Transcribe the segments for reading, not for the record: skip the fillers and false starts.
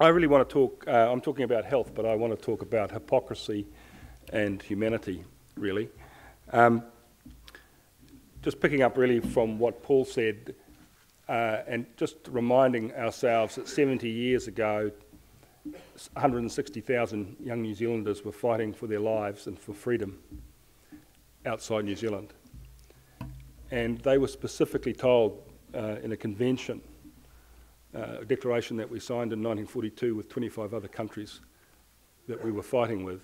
I really want to talk, I'm talking about health, but I want to talk about hypocrisy and humanity, really. Just picking up really from what Paul said, and just reminding ourselves that 70 years ago, 160,000 young New Zealanders were fighting for their lives and for freedom outside New Zealand. And they were specifically told in a convention, a declaration that we signed in 1942 with 25 other countries that we were fighting with,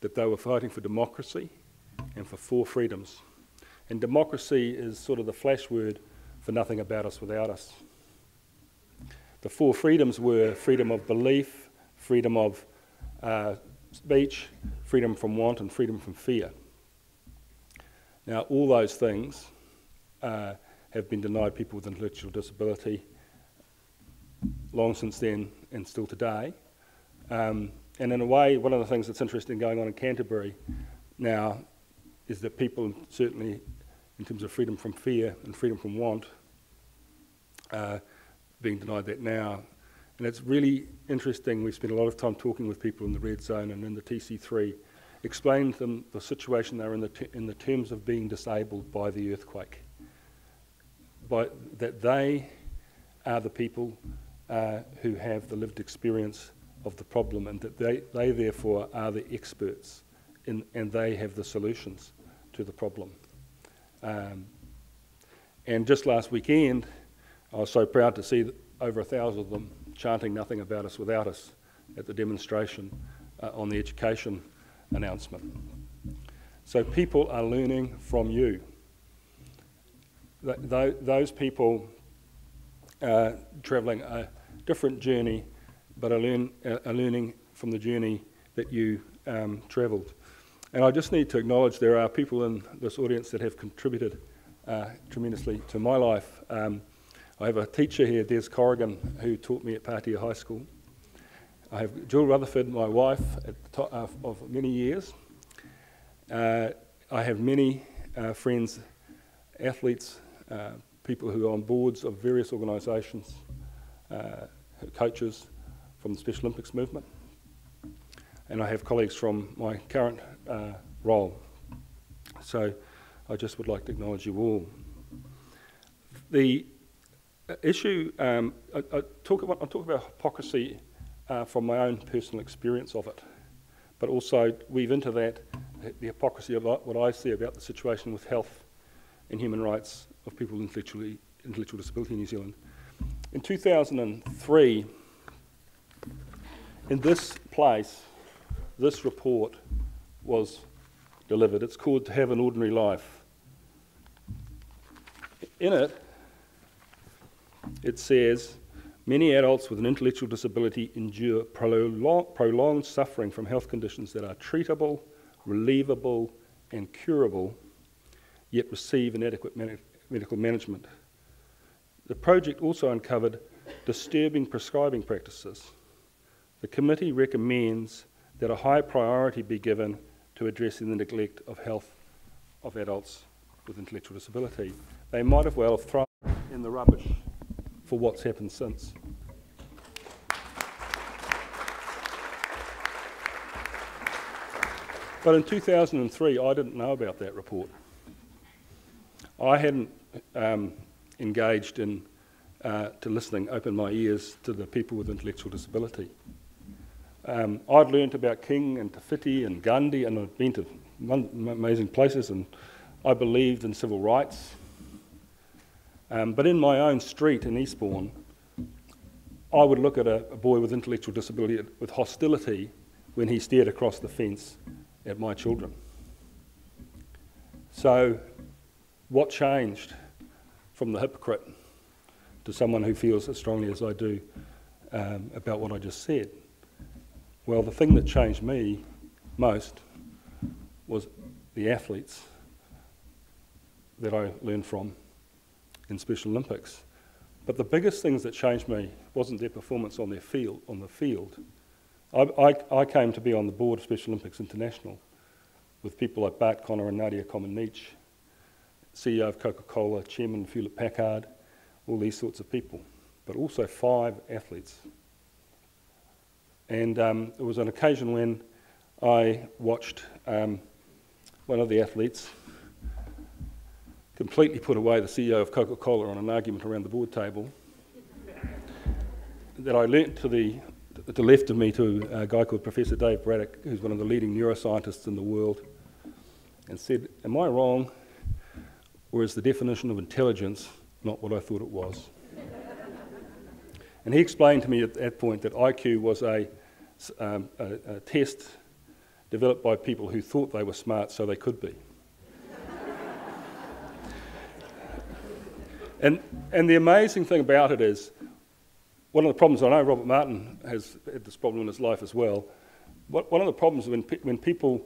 that they were fighting for democracy and for 4 freedoms. And democracy is sort of the flash word for nothing about us without us. The 4 freedoms were freedom of belief, freedom of speech, freedom from want, and freedom from fear. Now, all those things have been denied people with intellectual disability long since then and still today. And in a way, one of the things that's interesting going on in Canterbury now is that people, certainly in terms of freedom from fear and freedom from want, being denied that now. And it's really interesting. We spent a lot of time talking with people in the red zone and in the TC3, explaining to them the situation they're in the terms of being disabled by the earthquake. That they are the people who have the lived experience of the problem, and that they therefore are the experts and they have the solutions to the problem. And just last weekend, I was so proud to see over 1,000 of them chanting "Nothing About Us Without Us" at the demonstration on the education announcement. So people are learning from you. Those people are travelling a different journey, but are learning from the journey that you travelled. And I just need to acknowledge there are people in this audience that have contributed tremendously to my life. I have a teacher here, Des Corrigan, who taught me at Pātea High School. I have Jill Rutherford, my wife, at the top of many years. I have many friends, athletes, people who are on boards of various organisations, coaches from the Special Olympics movement. And I have colleagues from my current role. So I just would like to acknowledge you all. The issue, I'll talk about hypocrisy from my own personal experience of it, but also weave into that the hypocrisy of what I see about the situation with health and human rights of people with intellectual disability in New Zealand. In 2003, in this place, this report was delivered. It's called "To Have an Ordinary Life." In it, it says, many adults with an intellectual disability endure prolonged suffering from health conditions that are treatable, relievable, and curable, yet receive inadequate medical management. The project also uncovered disturbing prescribing practices. The committee recommends that a high priority be given to addressing the neglect of health of adults with intellectual disability. They might as well have thrown in the rubbish for what's happened since. But in 2003, I didn't know about that report. I hadn't engaged in to listening, opened my ears to the people with intellectual disability. I'd learnt about King and Te Whiti and Gandhi, and I'd been to amazing places, and I believed in civil rights. But in my own street in Eastbourne, I would look at a boy with intellectual disability with hostility when he stared across the fence at my children. So what changed from the hypocrite to someone who feels as strongly as I do about what I just said? Well, the thing that changed me most was the athletes that I learned from in Special Olympics. But the biggest things that changed me wasn't their performance on the field. I came to be on the board of Special Olympics International with people like Bart Connor and Nadia Comaneci, CEO of Coca-Cola, Chairman of Hewlett Packard, all these sorts of people, but also 5 athletes And it was an occasion when I watched one of the athletes completely put away the CEO of Coca-Cola on an argument around the board table, that I learnt to the left of me to a guy called Professor Dave Braddock, who's one of the leading neuroscientists in the world, and said, am I wrong, or is the definition of intelligence not what I thought it was? And he explained to me at that point that IQ was a test developed by people who thought they were smart so they could be. And the amazing thing about it is, one of the problems, I know Robert Martin has had this problem in his life as well, one of the problems when people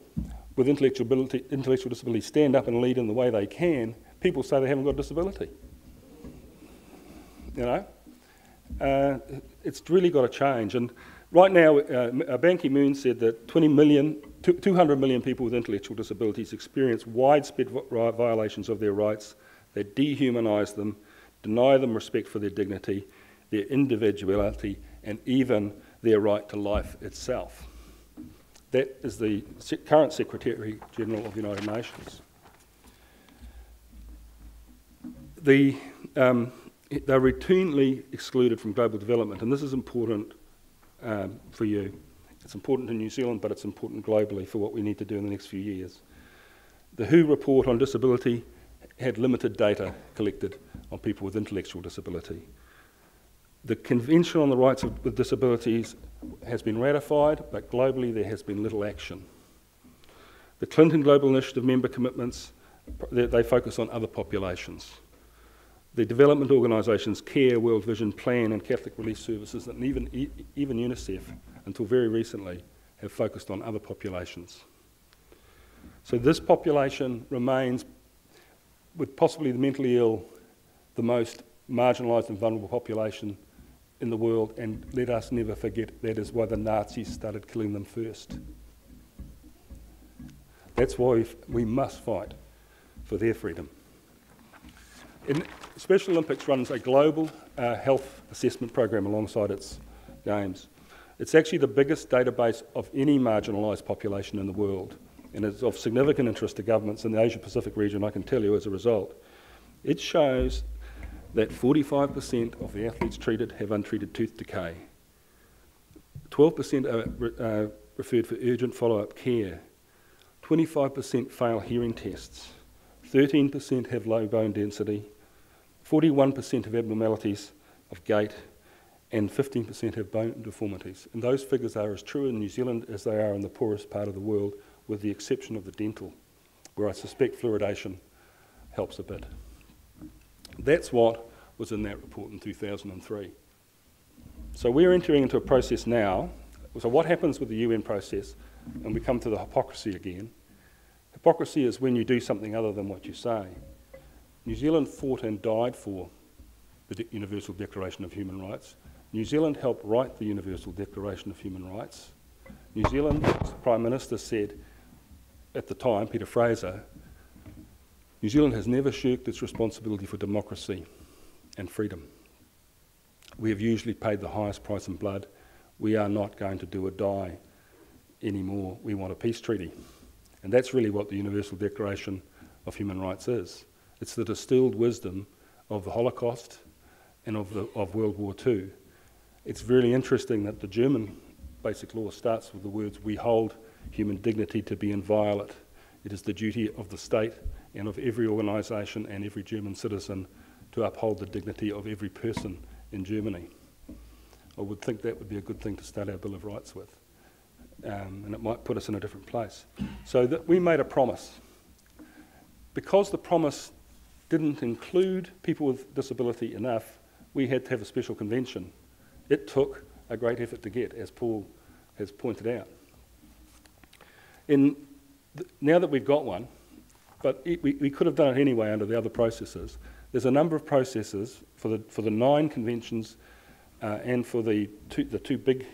with intellectual disability stand up and lead in the way they can, people say they haven't got a disability. You know? It's really got to change. And right now, Ban Ki-moon said that 200 million people with intellectual disabilities experience widespread violations of their rights that dehumanise them, deny them respect for their dignity, their individuality, and even their right to life itself. That is the current Secretary General of the United Nations. They're routinely excluded from global development, and this is important for you. It's important in New Zealand, but it's important globally for what we need to do in the next few years. The WHO report on disability had limited data collected on people with intellectual disability. The Convention on the Rights of Disabilities has been ratified, but globally there has been little action. The Clinton Global Initiative member commitments, they focus on other populations. The development organisations CARE, World Vision, Plan and Catholic Relief Services, and even UNICEF, until very recently, have focused on other populations. So this population remains, with possibly the mentally ill, the most marginalised and vulnerable population in the world, and let us never forget that is why the Nazis started killing them first. That's why we must fight for their freedom. Special Olympics runs a global health assessment program alongside its games. It's actually the biggest database of any marginalised population in the world, and it's of significant interest to governments in the Asia-Pacific region, I can tell you as a result. It shows that 45% of the athletes treated have untreated tooth decay. 12% are referred for urgent follow-up care. 25% fail hearing tests. 13% have low bone density. 41% have abnormalities of gait, and 15% have bone deformities. And those figures are as true in New Zealand as they are in the poorest part of the world, with the exception of the dental, where I suspect fluoridation helps a bit. That's what was in that report in 2003. So we're entering into a process now. So what happens with the UN process, and we come to the hypocrisy again. Hypocrisy is when you do something other than what you say. New Zealand fought and died for the Universal Declaration of Human Rights. New Zealand helped write the Universal Declaration of Human Rights. New Zealand's Prime Minister said at the time, Peter Fraser, New Zealand has never shirked its responsibility for democracy and freedom. We have usually paid the highest price in blood. We are not going to do or die anymore. We want a peace treaty. And that's really what the Universal Declaration of Human Rights is. It's the distilled wisdom of the Holocaust and of World War II. It's really interesting that the German basic law starts with the words, we hold human dignity to be inviolate. It is the duty of the state and of every organisation and every German citizen to uphold the dignity of every person in Germany. I would think that would be a good thing to start our Bill of Rights with. And it might put us in a different place. So that we made a promise. Because the promise didn't include people with disability enough, we had to have a special convention. It took a great effort to get, as Paul has pointed out. Now that we've got one, but we could have done it anyway under the other processes, there's a number of processes for the 9 conventions and for the two big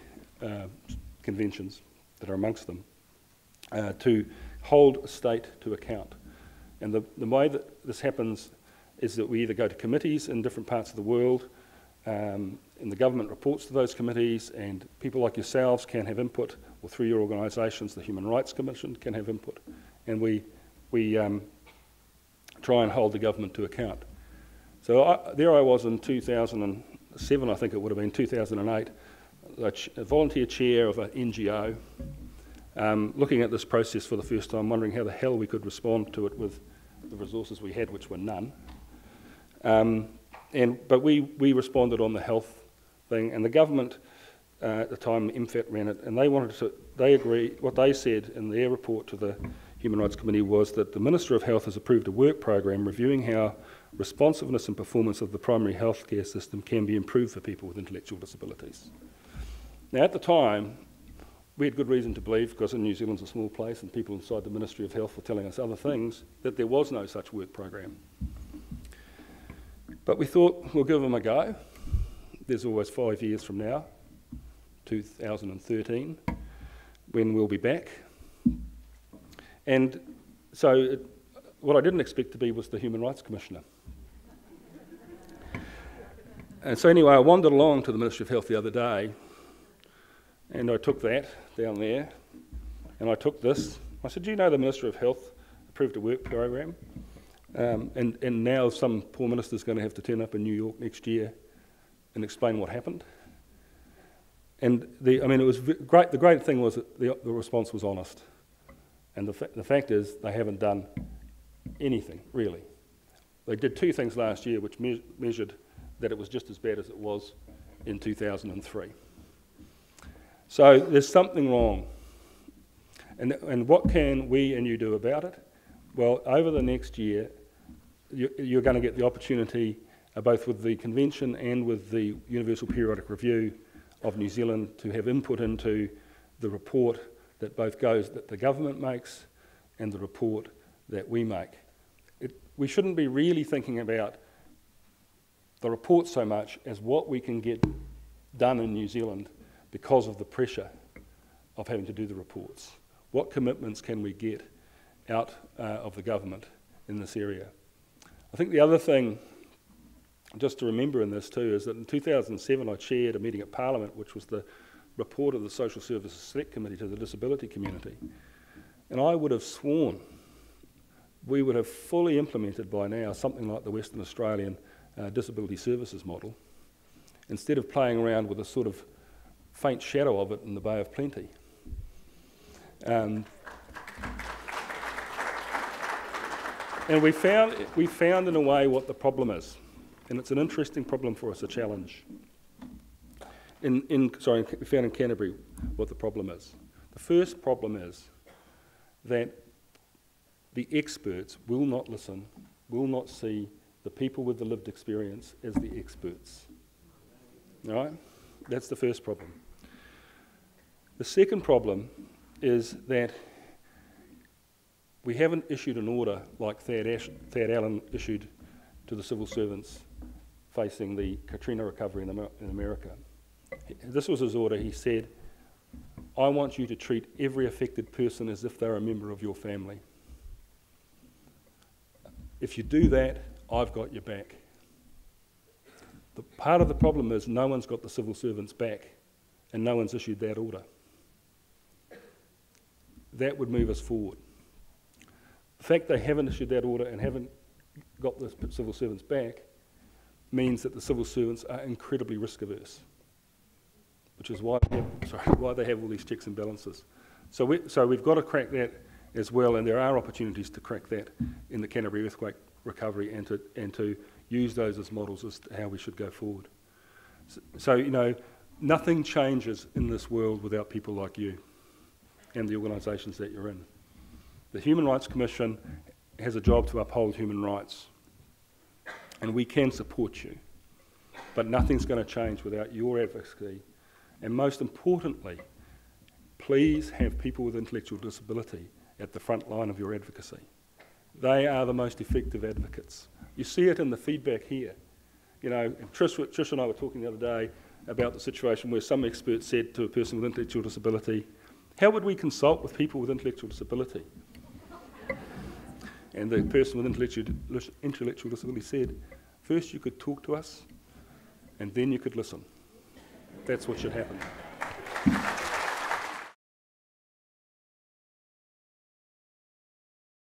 conventions that are amongst them to hold a state to account. And the way that this happens is that we either go to committees in different parts of the world, in and the government reports to those committees, and people like yourselves can have input, or through your organisations, the Human Rights Commission can have input, and we try and hold the government to account. So there I was in 2007, I think it would have been, 2008, a volunteer chair of an NGO, looking at this process for the first time, wondering how the hell we could respond to it with the resources we had, which were none. But we responded on the health thing, and the government at the time, MFAT ran it, and they agreed, what they said in their report to the Human Rights Committee was that the Minister of Health has approved a work program reviewing how responsiveness and performance of the primary healthcare system can be improved for people with intellectual disabilities. Now at the time, we had good reason to believe, because New Zealand's a small place and people inside the Ministry of Health were telling us other things, that there was no such work program. But we thought, we'll give them a go. There's always 5 years from now, 2013, when we'll be back. And so what I didn't expect to be was the Human Rights Commissioner. And so anyway, I wandered along to the Ministry of Health the other day, and I took that down there, and I took this. I said, do you know the Minister of Health approved a work program? And now some poor minister's going to have to turn up in New York next year and explain what happened. And it was great. The great thing was that the response was honest. And the fact is, they haven't done anything, really. They did 2 things last year which measured that it was just as bad as it was in 2003. So there's something wrong. And what can we and you do about it? Well, over the next year, you're going to get the opportunity, both with the convention and with the Universal Periodic Review of New Zealand, to have input into the report that that the government makes and the report that we make. We shouldn't be really thinking about the report so much as what we can get done in New Zealand because of the pressure of having to do the reports. What commitments can we get out of the government in this area? I think the other thing just to remember in this too is that in 2007 I chaired a meeting at Parliament, which was the report of the Social Services Select Committee to the disability community. And I would have sworn we would have fully implemented by now something like the Western Australian disability services model, instead of playing around with a sort of faint shadow of it in the Bay of Plenty. And we found in a way what the problem is, and it's an interesting problem for us, a challenge. We found in Canterbury what the problem is. The first problem is that the experts will not listen, will not see the people with the lived experience as the experts. All right? That's the first problem. The second problem is that we haven't issued an order like Thad Allen issued to the civil servants facing the Katrina recovery in America. This was his order. He said, I want you to treat every affected person as if they're a member of your family. If you do that, I've got your back. Part of the problem is no one's got the civil servants' back, and no one's issued that order. That would move us forward. The fact they haven't issued that order and haven't got the civil servants back means that the civil servants are incredibly risk averse, which is why they have all these checks and balances. So we've got to crack that as well, and there are opportunities to crack that in the Canterbury earthquake recovery and to use those as models as to how we should go forward. So you know, nothing changes in this world without people like you and the organisations that you're in. The Human Rights Commission has a job to uphold human rights, and we can support you, but nothing's going to change without your advocacy. And most importantly, please have people with intellectual disability at the front line of your advocacy. They are the most effective advocates. You see it in the feedback here. You know, Trish and I were talking the other day about the situation where some expert said to a person with intellectual disability, how would we consult with people with intellectual disability? And the person with intellectual disability said, first you could talk to us, and then you could listen. That's what should happen.